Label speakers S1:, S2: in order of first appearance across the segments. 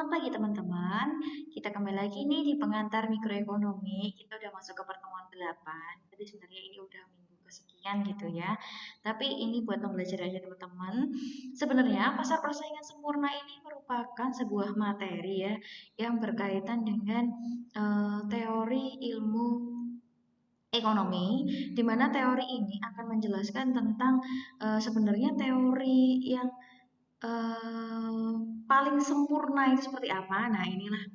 S1: Selamat pagi teman-teman. Kita kembali lagi nih di pengantar mikroekonomi. Kita udah masuk ke pertemuan 8. Jadi sebenarnya ini udah minggu kesekian gitu ya. Tapi ini buat pembelajaran aja teman-teman. Sebenarnya pasar persaingan sempurna ini merupakan sebuah materi ya yang berkaitan dengan teori ilmu ekonomi, di mana teori ini akan menjelaskan tentang sebenarnya teori yang Eee, paling sempurna itu seperti apa? Nah, inilah,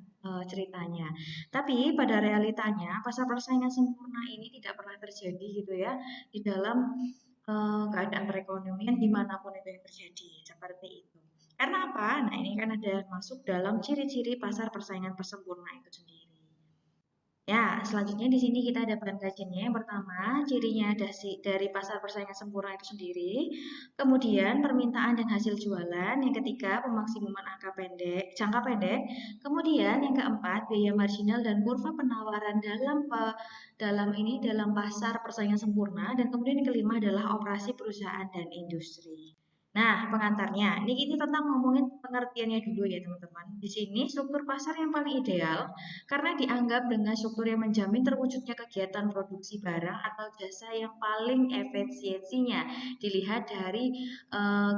S1: ceritanya. Tapi pada realitanya pasar persaingan sempurna ini tidak pernah terjadi gitu ya, di dalam, keadaan perekonomian dimanapun itu yang terjadi, seperti itu. Karena apa? Nah, ini kan ada masuk dalam ciri-ciri pasar persaingan sempurna itu sendiri. Ya, selanjutnya di sini kita ada bahan kajiannya. Yang pertama, cirinya dari pasar persaingan sempurna itu sendiri. Kemudian, permintaan dan hasil jualan. Yang ketiga, pemaksimuman jangka pendek. Kemudian, yang keempat, biaya marginal dan kurva penawaran dalam pasar persaingan sempurna. Dan kemudian yang kelima adalah operasi perusahaan dan industri. Nah, pengantarnya, ini tentang ngomongin pengertiannya dulu ya teman-teman. Di sini struktur pasar yang paling ideal karena dianggap dengan struktur yang menjamin terwujudnya kegiatan produksi barang atau jasa yang paling efisiensinya dilihat dari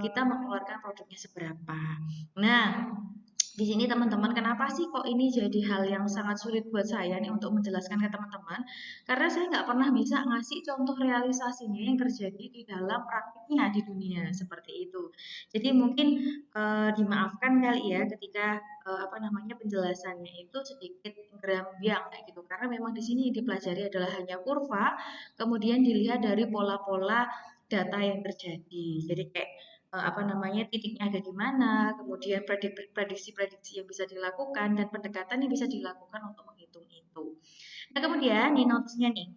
S1: kita mengeluarkan produknya seberapa. Nah, di sini teman-teman, kenapa sih kok ini jadi hal yang sangat sulit buat saya nih untuk menjelaskan ke teman-teman? Karena saya nggak pernah bisa ngasih contoh realisasinya yang terjadi di dalam praktiknya di dunia seperti itu. Jadi mungkin dimaafkan kali ya ketika apa namanya penjelasannya itu sedikit gerambiang kayak gitu. Karena memang di sini dipelajari adalah hanya kurva, kemudian dilihat dari pola-pola data yang terjadi. Jadi kayak apa namanya titiknya ada di mana, kemudian prediksi-prediksi yang bisa dilakukan dan pendekatan yang bisa dilakukan untuk menghitung itu. Nah, kemudian di notes-nya nih,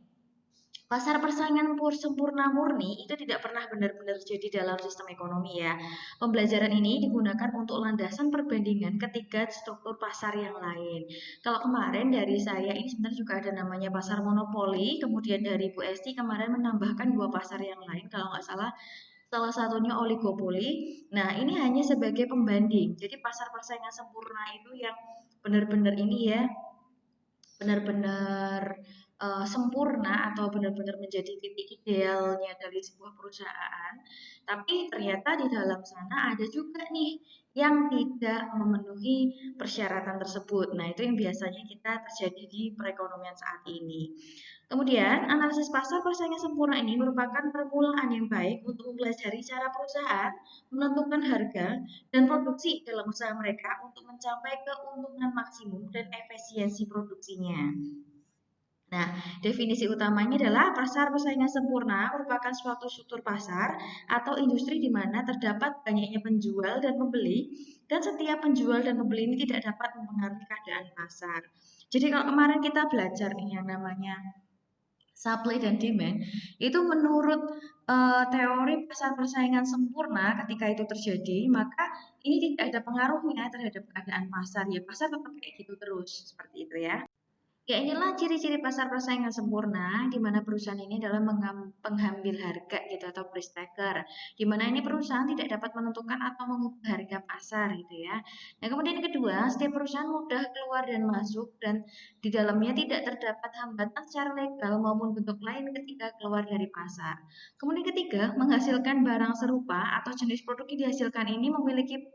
S1: pasar persaingan sempurna murni itu tidak pernah benar-benar jadi dalam sistem ekonomi ya. Pembelajaran ini digunakan untuk landasan perbandingan ketiga struktur pasar yang lain. Kalau kemarin dari saya ini sebenarnya juga ada namanya pasar monopoli, kemudian dari Bu Esti kemarin menambahkan dua pasar yang lain kalau nggak salah satunya oligopoli. Nah, ini hanya sebagai pembanding. Jadi pasar persaingan sempurna itu yang benar-benar ini ya, benar-benar sempurna atau benar-benar menjadi titik idealnya dari sebuah perusahaan. Tapi ternyata di dalam sana ada juga nih yang tidak memenuhi persyaratan tersebut. Nah, itu yang biasanya kita terjadi di perekonomian saat ini. Kemudian, analisis pasar persaingan sempurna ini merupakan permulaan yang baik untuk mempelajari cara perusahaan menentukan harga dan produksi dalam usaha mereka untuk mencapai keuntungan maksimum dan efisiensi produksinya. Nah, definisi utamanya adalah pasar persaingan sempurna merupakan suatu struktur pasar atau industri di mana terdapat banyaknya penjual dan pembeli, dan setiap penjual dan pembeli ini tidak dapat mempengaruhi keadaan pasar. Jadi kalau kemarin kita belajar nih yang namanya supply dan demand, itu menurut teori pasar persaingan sempurna ketika itu terjadi, maka ini tidak ada pengaruhnya terhadap keadaan pasar. Ya, pasar tetap kayak gitu terus, seperti itu ya. Ya inilah ciri-ciri pasar persaingan sempurna, di mana perusahaan ini adalah penghambil harga gitu atau price taker, di mana ini perusahaan tidak dapat menentukan atau mengubah harga pasar gitu ya. Nah kemudian yang kedua, setiap perusahaan mudah keluar dan masuk dan di dalamnya tidak terdapat hambatan secara legal maupun bentuk lain ketika keluar dari pasar. Kemudian ketiga, menghasilkan barang serupa atau jenis produk yang dihasilkan ini memiliki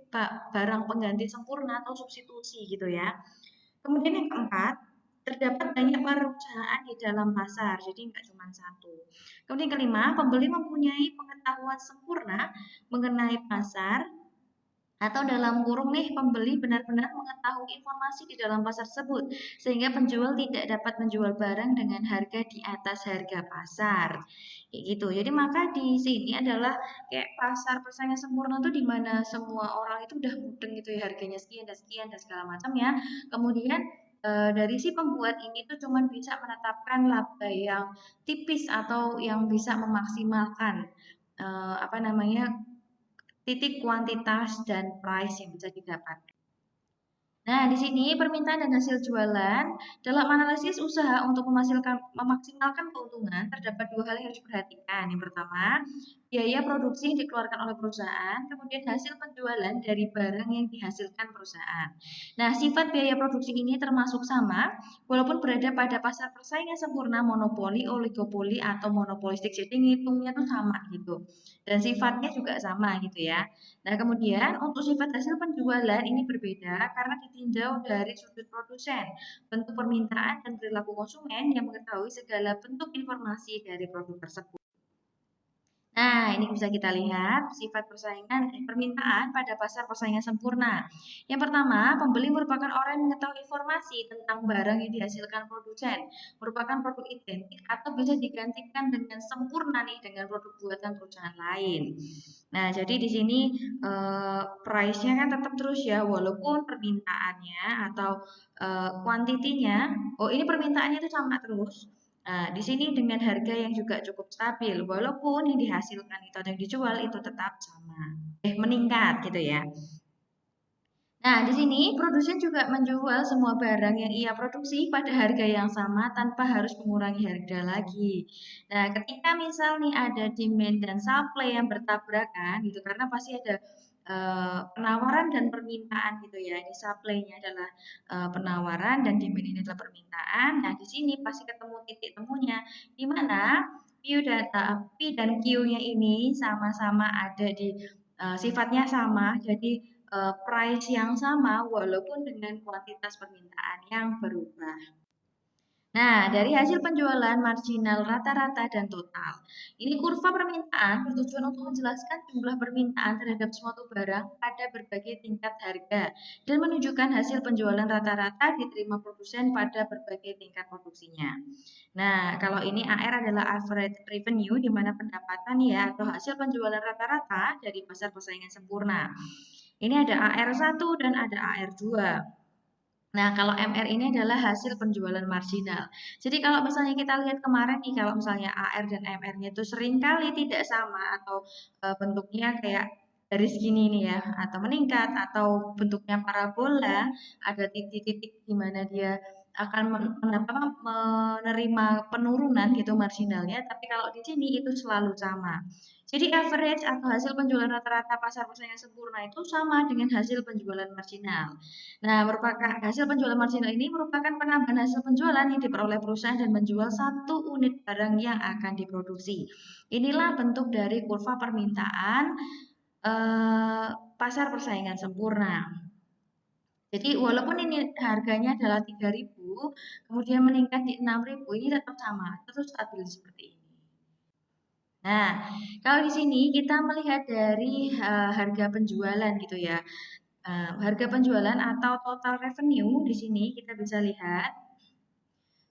S1: barang pengganti sempurna atau substitusi gitu ya. Kemudian yang keempat, terdapat banyak perusahaan di dalam pasar, jadi nggak cuma satu. Kemudian yang kelima, pembeli mempunyai pengetahuan sempurna mengenai pasar atau dalam kurung nih pembeli benar-benar mengetahui informasi di dalam pasar tersebut sehingga penjual tidak dapat menjual barang dengan harga di atas harga pasar. Kayak gitu. Jadi maka di sini adalah kayak pasar persaingan sempurna tuh di mana semua orang itu udah mudeng gitu ya harganya sekian dan segala macam ya. Kemudian dari si pembuat ini tuh cuman bisa menetapkan laba yang tipis atau yang bisa memaksimalkan apa namanya titik kuantitas dan price yang bisa didapat. Nah, di sini permintaan dan hasil jualan dalam analisis usaha untuk memaksimalkan keuntungan terdapat dua hal yang harus diperhatikan. Yang pertama, biaya produksi yang dikeluarkan oleh perusahaan, kemudian hasil penjualan dari barang yang dihasilkan perusahaan. Nah, sifat biaya produksi ini termasuk sama walaupun berada pada pasar persaingan sempurna, monopoli, oligopoli, atau monopolistik. Jadi ngitungnya tuh sama gitu. Dan sifatnya juga sama gitu ya. Nah, kemudian untuk sifat hasil penjualan ini berbeda karena ditinjau dari sudut produsen, bentuk permintaan, dan perilaku konsumen yang mengetahui segala bentuk informasi dari produk tersebut. Nah, ini bisa kita lihat sifat permintaan pada pasar persaingan sempurna. Yang pertama, pembeli merupakan orang yang mengetahui informasi tentang barang yang dihasilkan produsen, merupakan produk identik atau bisa digantikan dengan sempurna nih dengan produk buatan perusahaan lain. Nah, jadi di sini price-nya kan tetap terus ya, walaupun permintaannya atau kuantitinya, oh ini permintaannya itu sama terus. Nah, di sini dengan harga yang juga cukup stabil, walaupun yang dihasilkan itu atau yang dijual itu tetap sama, meningkat gitu ya. Nah, di sini produsen juga menjual semua barang yang ia produksi pada harga yang sama tanpa harus mengurangi harga lagi. Nah, ketika misal nih ada demand dan supply yang bertabrakan gitu, karena pasti ada penawaran dan permintaan gitu ya. Ini supply-nya adalah penawaran dan demand ini adalah permintaan. Nah, di sini pasti ketemu titik temunya di mana P dan Q-nya ini sama-sama ada di sifatnya sama. Jadi price yang sama walaupun dengan kuantitas permintaan yang berubah. Nah, dari hasil penjualan marginal rata-rata dan total. Ini kurva permintaan bertujuan untuk menjelaskan jumlah permintaan terhadap suatu barang pada berbagai tingkat harga dan menunjukkan hasil penjualan rata-rata diterima produsen pada berbagai tingkat produksinya. Nah, kalau ini AR adalah average revenue di mana pendapatan ya atau hasil penjualan rata-rata dari pasar persaingan sempurna. Ini ada AR1 dan ada AR2. Nah, kalau MR ini adalah hasil penjualan marginal. Jadi kalau misalnya kita lihat kemarin nih, kalau misalnya AR dan MR-nya itu seringkali tidak sama atau bentuknya kayak garis gini nih ya, atau meningkat atau bentuknya parabola, ada titik-titik di mana dia akan menerima penurunan gitu marginalnya, tapi kalau di sini itu selalu sama. Jadi average atau hasil penjualan rata-rata pasar persaingan sempurna itu sama dengan hasil penjualan marginal. Nah, merupakan hasil penjualan marginal ini merupakan penambahan hasil penjualan yang diperoleh perusahaan dan menjual satu unit barang yang akan diproduksi. Inilah bentuk dari kurva permintaan pasar persaingan sempurna. Jadi walaupun ini harganya adalah 3.000, kemudian meningkat di 6.000, ini tetap sama, terus stabil seperti ini. Nah, kalau di sini kita melihat dari harga penjualan gitu ya. Harga penjualan atau total revenue di sini kita bisa lihat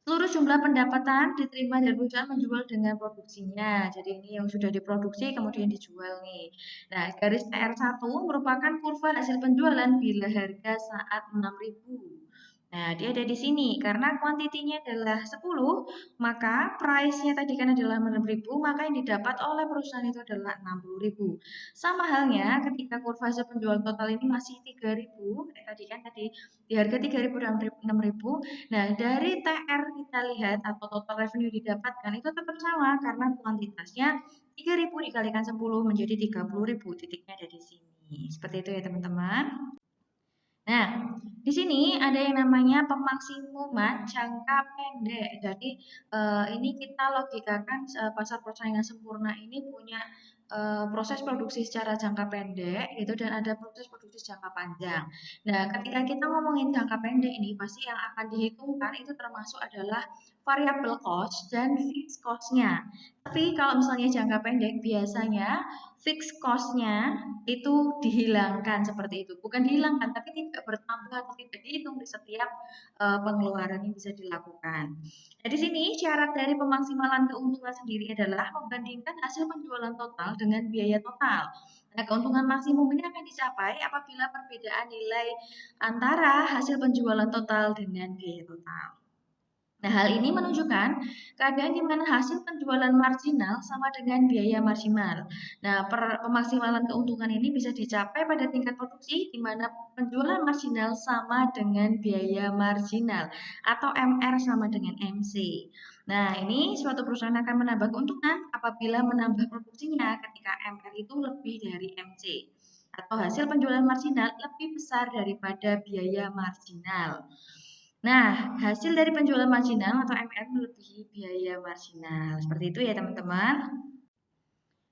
S1: seluruh jumlah pendapatan diterima dari perusahaan menjual dengan produksinya. Jadi ini yang sudah diproduksi kemudian dijual nih. Nah, garis TR1 merupakan kurva hasil penjualan bila harga saat 6.000. Nah, dia ada di sini karena kuantitinya adalah 10, maka price-nya tadi kan adalah 6.000, maka yang didapat oleh perusahaan itu adalah 60.000. Sama halnya ketika kurva hasil penjualan total ini masih 3.000, tadi kan di harga 3.000 dan 6.000. Nah, dari TR kita lihat atau total revenue didapatkan itu tetap sama karena kuantitasnya 3.000 dikalikan 10 menjadi 30.000. Titiknya ada di sini. Seperti itu ya, teman-teman. Nah, di sini ada yang namanya pemaksimuman jangka pendek. Jadi ini kita logikakan pasar persaingan sempurna ini punya proses produksi secara jangka pendek gitu dan ada proses produksi jangka panjang. Nah, ketika kita ngomongin jangka pendek ini pasti yang akan dihitungkan itu termasuk adalah variable cost dan fixed cost-nya. Tapi kalau misalnya jangka pendek biasanya fixed cost-nya itu dihilangkan seperti itu. Bukan dihilangkan, tapi tidak bertambah atau tidak dihitung di setiap pengeluaran yang bisa dilakukan. Nah, di sini syarat dari pemaksimalan keuntungan sendiri adalah membandingkan hasil penjualan total dengan biaya total. Nah, keuntungan maksimum ini akan dicapai apabila perbedaan nilai antara hasil penjualan total dengan biaya total. Nah, hal ini menunjukkan keadaan di mana hasil penjualan marginal sama dengan biaya maksimal. Nah, pemaksimalan keuntungan ini bisa dicapai pada tingkat produksi di mana penjualan marginal sama dengan biaya marginal atau MR sama dengan MC. Nah, ini suatu perusahaan akan menambah keuntungan apabila menambah produksinya ketika MR itu lebih dari MC atau hasil penjualan marginal lebih besar daripada biaya marginal. Nah, hasil dari penjualan marginal atau MR melebihi biaya marginal. Seperti itu ya, teman-teman.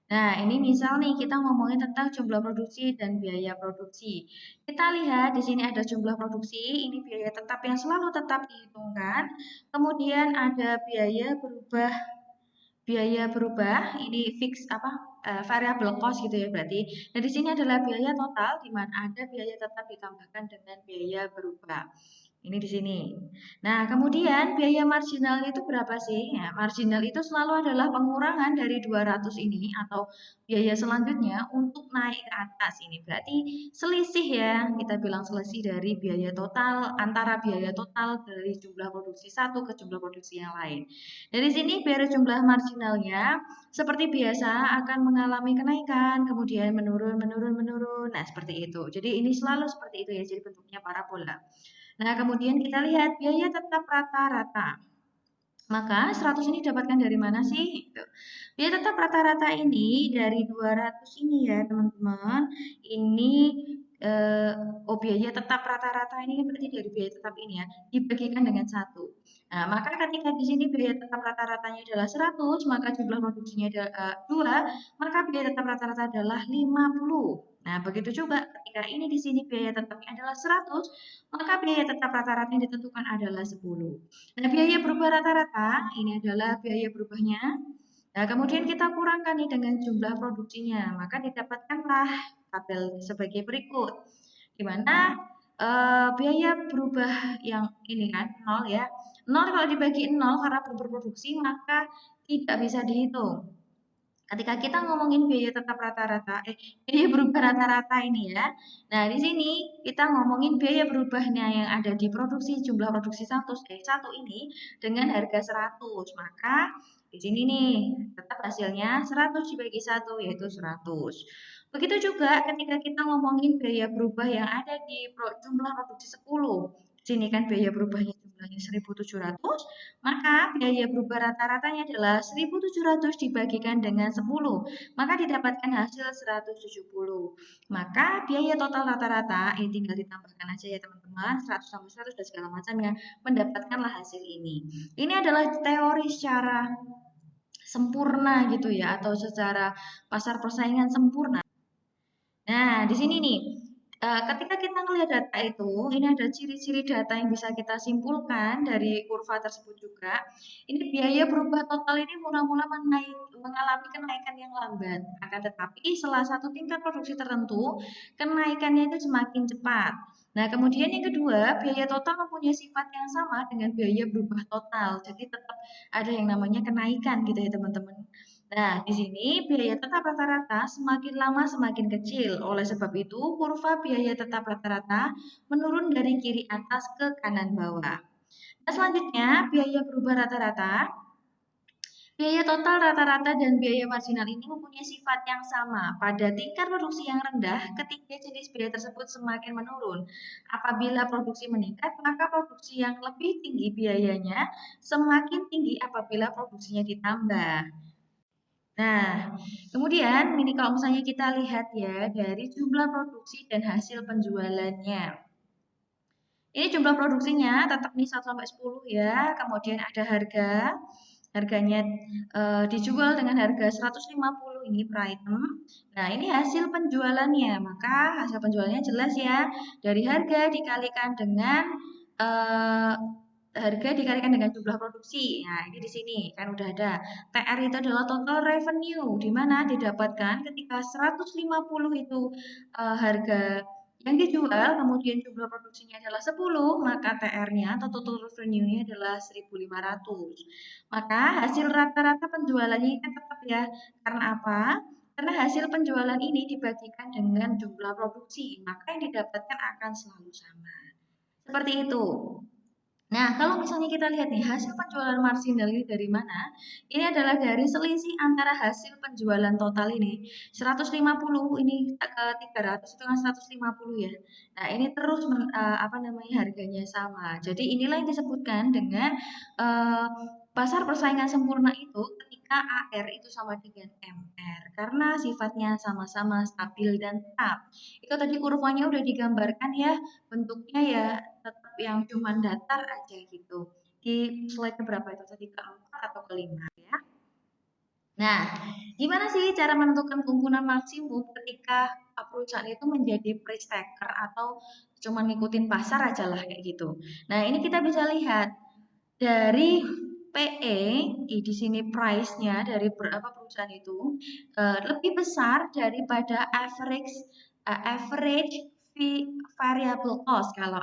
S1: Nah, ini misal nih kita ngomongin tentang jumlah produksi dan biaya produksi. Kita lihat di sini ada jumlah produksi, ini biaya tetap yang selalu tetap dihitungkan. Kemudian ada biaya berubah, ini fix apa variable cost gitu ya berarti. Nah, di sini adalah biaya total di mana ada biaya tetap ditambahkan dengan biaya berubah. Ini di sini. Nah, kemudian biaya marginal itu berapa sih? Ya, marginal itu selalu adalah pengurangan dari 200 ini atau biaya selanjutnya untuk naik ke atas ini. Berarti selisih ya, kita bilang selisih dari biaya total antara biaya total dari jumlah produksi satu ke jumlah produksi yang lain. Dari sini biar jumlah marginalnya seperti biasa akan mengalami kenaikan, kemudian menurun, menurun, menurun. Nah, seperti itu. Jadi ini selalu seperti itu ya, jadi bentuknya parabola. Nah, kemudian kita lihat biaya tetap rata-rata. Maka 100 ini dapatkan dari mana sih? Gitu. Biaya tetap rata-rata ini dari 200 ini ya, teman-teman. Ini eh, biaya tetap rata-rata ini berarti dari biaya tetap ini ya, dibagikan dengan satu. Nah, maka ketika di sini biaya tetap rata-ratanya adalah 100, maka jumlah produksinya adalah 2, maka biaya tetap rata-rata adalah 50. Nah, begitu juga ketika ini di sini biaya tetapnya adalah 100, maka biaya tetap rata-rata yang ditentukan adalah 10. Nah, biaya berubah rata-rata ini adalah biaya berubahnya. Nah, kemudian kita kurangkan nih dengan jumlah produksinya, maka didapatkanlah tabel sebagai berikut. Di mana biaya berubah yang ini kan 0 ya. 0 kalau dibagi 0 karena belum berproduksi maka tidak bisa dihitung. Ketika kita ngomongin biaya tetap rata-rata, biaya berubah rata-rata ini ya. Nah, di sini kita ngomongin biaya berubahnya yang ada di produksi, jumlah produksi satu ini dengan harga 100. Maka di sini nih, tetap hasilnya 100 dibagi 1 yaitu 100. Begitu juga ketika kita ngomongin biaya berubah yang ada di jumlah produksi 10. Di sini kan biaya berubahnya jumlahnya 1.700, maka biaya berubah rata-ratanya adalah 1.700 dibagikan dengan 10, maka didapatkan hasil 170. Maka biaya total rata-rata, ini tinggal ditambahkan aja ya teman-teman, 100 tambah 100 dan segala macamnya, mendapatkanlah hasil ini. Ini adalah teori secara sempurna gitu ya, atau secara pasar persaingan sempurna. Nah, di sini nih, ketika kita melihat data itu, ini ada ciri-ciri data yang bisa kita simpulkan dari kurva tersebut juga. Ini biaya berubah total ini mula-mula mengalami kenaikan yang lambat, akan tetapi setelah satu tingkat produksi tertentu, kenaikannya itu semakin cepat. Nah, kemudian yang kedua, biaya total mempunyai sifat yang sama dengan biaya berubah total. Jadi tetap ada yang namanya kenaikan gitu ya, teman-teman. Nah, di sini biaya tetap rata-rata semakin lama semakin kecil. Oleh sebab itu, kurva biaya tetap rata-rata menurun dari kiri atas ke kanan bawah. Nah, selanjutnya, biaya berubah rata-rata. Biaya total rata-rata dan biaya marginal ini mempunyai sifat yang sama. Pada tingkat produksi yang rendah, ketiga jenis biaya tersebut semakin menurun. Apabila produksi meningkat, maka produksi yang lebih tinggi biayanya semakin tinggi apabila produksinya ditambah. Nah, kemudian ini kalau misalnya kita lihat ya dari jumlah produksi dan hasil penjualannya. Ini jumlah produksinya tetap nih 1 sampai 10 ya. Kemudian ada harganya dijual dengan harga 150 ini per item. Nah, ini hasil penjualannya. Maka hasil penjualannya jelas ya. Dari harga dikalikan dengan eh, harga dikalikan dengan jumlah produksi. Nah, ini di sini kan udah ada. TR itu adalah total revenue, di mana didapatkan ketika 150 itu harga yang dijual, kemudian jumlah produksinya adalah 10, maka TR-nya atau total revenue-nya adalah 1.500. Maka hasil rata-rata penjualannya ini tetap ya. Karena apa? Karena hasil penjualan ini dibagikan dengan jumlah produksi, maka yang didapatkan akan selalu sama. Seperti itu. Nah, kalau misalnya kita lihat nih, hasil penjualan marginal ini dari mana? Ini adalah dari selisih antara hasil penjualan total ini, 150 ini ke 300 itu kan 150 ya. Nah, ini terus apa namanya harganya sama. Jadi inilah yang disebutkan dengan eh, pasar persaingan sempurna itu ketika AR itu sama dengan MR karena sifatnya sama-sama stabil dan tetap. Itu tadi kurvanya udah digambarkan ya, bentuknya ya tetap yang cuman datar aja gitu. Di slide berapa itu tadi, keempat atau kelima ya. Nah, gimana sih cara menentukan keuntungan maksimum ketika perusahaan itu menjadi price taker atau cuma ngikutin pasar aja lah kayak gitu. Nah, ini kita bisa lihat dari PE, di sini price-nya dari berapa perusahaan itu lebih besar daripada average variable cost kalau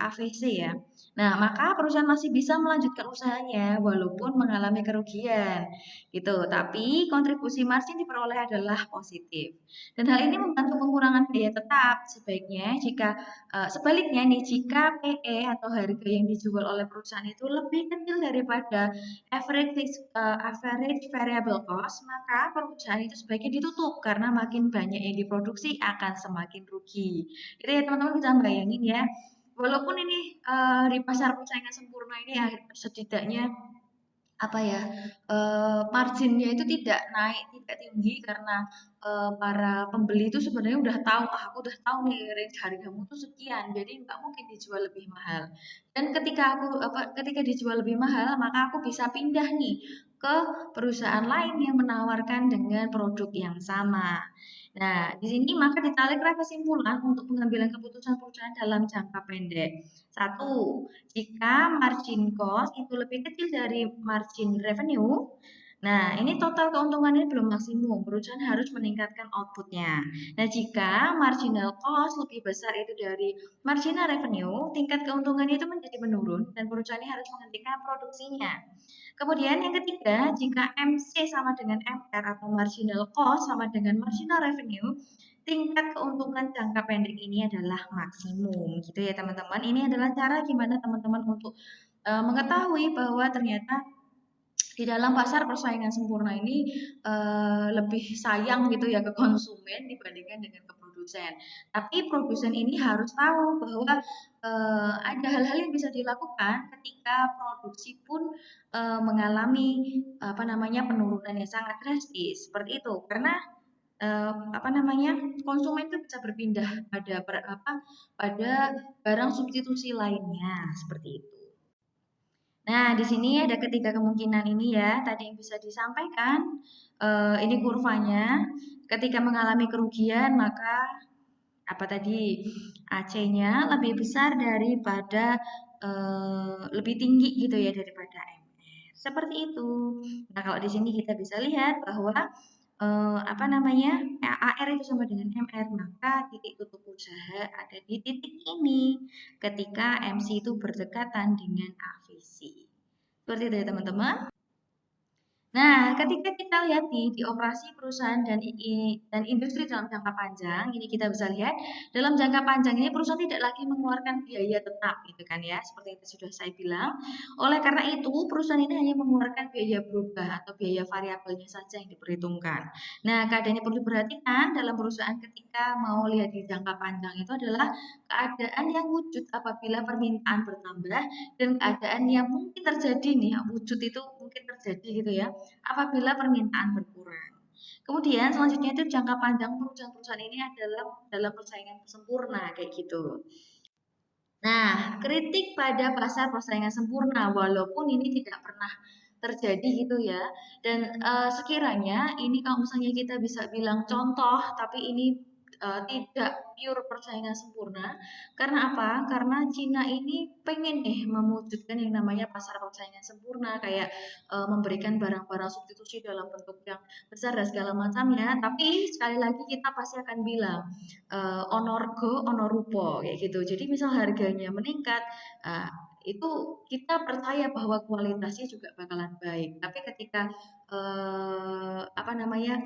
S1: AVC ya. Nah, maka perusahaan masih bisa melanjutkan usahanya walaupun mengalami kerugian gitu. Tapi kontribusi margin diperoleh adalah positif. Dan hal ini membantu pengurangan biaya tetap. Sebaiknya jika sebaliknya nih, jika PE atau harga yang dijual oleh perusahaan itu lebih kecil daripada average variable cost, maka perusahaan itu sebaiknya ditutup karena makin banyak yang diproduksi akan semakin rugi. Itu ya teman-teman, bisa bayangin ya. Walaupun ini di pasar persaingan sempurna ini ya setidaknya apa ya, marginnya itu tidak naik, tidak tinggi karena, para pembeli itu sebenarnya udah tahu, "Ah, aku udah tahu nih range hargamu tuh sekian, jadi nggak mungkin dijual lebih mahal." Dan ketika dijual lebih mahal, maka aku bisa pindah nih ke perusahaan lain yang menawarkan dengan produk yang sama. Nah, di sini maka ditariklah kesimpulan untuk pengambilan keputusan perusahaan dalam jangka pendek. Satu, jika margin cost itu lebih kecil dari margin revenue, nah ini total keuntungannya belum maksimum, perusahaan harus meningkatkan outputnya. Nah, jika marginal cost lebih besar itu dari marginal revenue, tingkat keuntungannya itu menjadi menurun dan perusahaan ini harus menghentikan produksinya. Kemudian yang ketiga, jika MC sama dengan MR atau marginal cost sama dengan marginal revenue, tingkat keuntungan jangka pendek ini adalah maksimum. Gitu ya teman-teman. Ini adalah cara gimana teman-teman untuk mengetahui bahwa ternyata di dalam pasar persaingan sempurna ini lebih sayang gitu ya ke konsumen dibandingkan dengan ke produsen. Tapi produsen ini harus tahu bahwa ada hal-hal yang bisa dilakukan ketika produksi pun mengalami apa namanya penurunan yang sangat drastis seperti itu. Karena apa namanya konsumen itu bisa berpindah pada barang substitusi lainnya seperti itu. Nah, di sini ada ketiga kemungkinan ini ya, tadi yang bisa disampaikan. Ini kurvanya. Ketika mengalami kerugian, maka apa tadi AC-nya lebih besar daripada lebih tinggi gitu ya daripada MR. Seperti itu. Nah, kalau di sini kita bisa lihat bahwa apa namanya AR itu sama dengan MR, maka titik tutup usaha ada di titik ini ketika MC itu berdekatan dengan AVC. Seperti itu ya teman-teman. Nah, ketika kita lihat nih di operasi perusahaan dan industri dalam jangka panjang, ini kita bisa lihat dalam jangka panjang ini perusahaan tidak lagi mengeluarkan biaya tetap, gitu kan ya, seperti yang sudah saya bilang. Oleh karena itu, perusahaan ini hanya mengeluarkan biaya berubah atau biaya variabelnya saja yang diperhitungkan. Nah, keadaan yang perlu diperhatikan dalam perusahaan ketika mau lihat di jangka panjang itu adalah keadaan yang wujud apabila permintaan bertambah dan keadaan yang mungkin terjadi nih, wujud itu mungkin terjadi gitu ya apabila permintaan berkurang. Kemudian selanjutnya itu jangka panjang perusahaan-perusahaan ini adalah dalam persaingan sempurna kayak gitu. Nah, kritik pada pasar persaingan sempurna walaupun ini tidak pernah terjadi gitu ya. Dan sekiranya ini kalau misalnya kita bisa bilang contoh tapi ini tidak pure persaingan sempurna. Karena apa? Karena Cina ini pengen nih mewujudkan yang namanya pasar persaingan sempurna kayak memberikan barang-barang substitusi dalam bentuk yang besar dan segala macamnya. Tapi sekali lagi kita pasti akan bilang onorgo onorupo kayak gitu. Jadi misal harganya meningkat, itu kita percaya bahwa kualitasnya juga bakalan baik. Tapi ketika apa namanya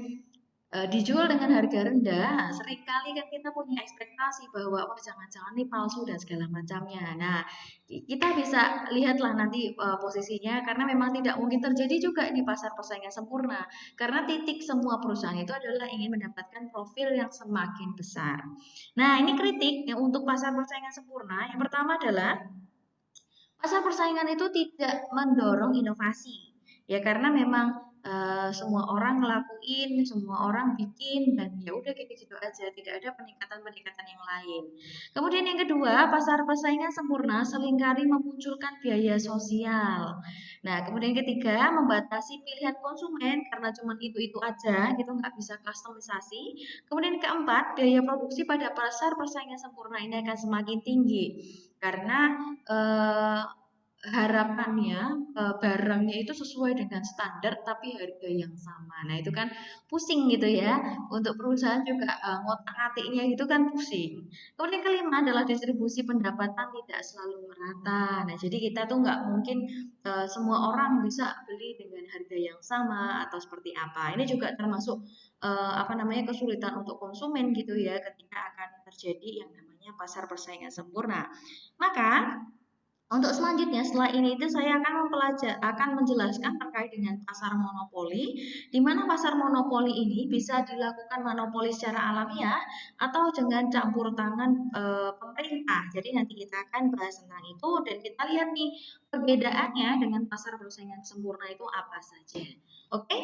S1: dijual dengan harga rendah, seringkali kan kita punya ekspektasi bahwa wah jangan-jangan ini palsu dan segala macamnya. Nah, kita bisa lihatlah nanti posisinya karena memang tidak mungkin terjadi juga di pasar persaingan sempurna. Karena titik semua perusahaan itu adalah ingin mendapatkan profil yang semakin besar. Nah, ini kritik yang untuk pasar persaingan sempurna. Yang pertama adalah pasar persaingan itu tidak mendorong inovasi. Ya karena memang semua orang ngelakuin, semua orang bikin dan ya udah gitu-gitu aja, tidak ada peningkatan-peningkatan yang lain. Kemudian yang kedua, pasar persaingan sempurna seringkali memunculkan biaya sosial. Nah, kemudian yang ketiga, membatasi pilihan konsumen karena cuma itu-itu aja, gitu nggak bisa kustomisasi. Kemudian keempat, biaya produksi pada pasar persaingan sempurna ini akan semakin tinggi karena eh, harapannya barangnya itu sesuai dengan standar tapi harga yang sama. Nah, itu kan pusing gitu ya. Untuk perusahaan juga ngotak-ngatiknya itu kan pusing. Kemudian kelima adalah distribusi pendapatan tidak selalu merata. Nah, jadi kita tuh nggak mungkin semua orang bisa beli dengan harga yang sama atau seperti apa. Ini juga termasuk apa namanya kesulitan untuk konsumen gitu ya ketika akan terjadi yang namanya pasar persaingan sempurna. Maka untuk selanjutnya, setelah ini itu saya akan menjelaskan terkait dengan pasar monopoli, di mana pasar monopoli ini bisa dilakukan monopoli secara alamiah atau dengan campur tangan pemerintah. Jadi nanti kita akan bahas tentang itu dan kita lihat nih perbedaannya dengan pasar persaingan sempurna itu apa saja. Oke?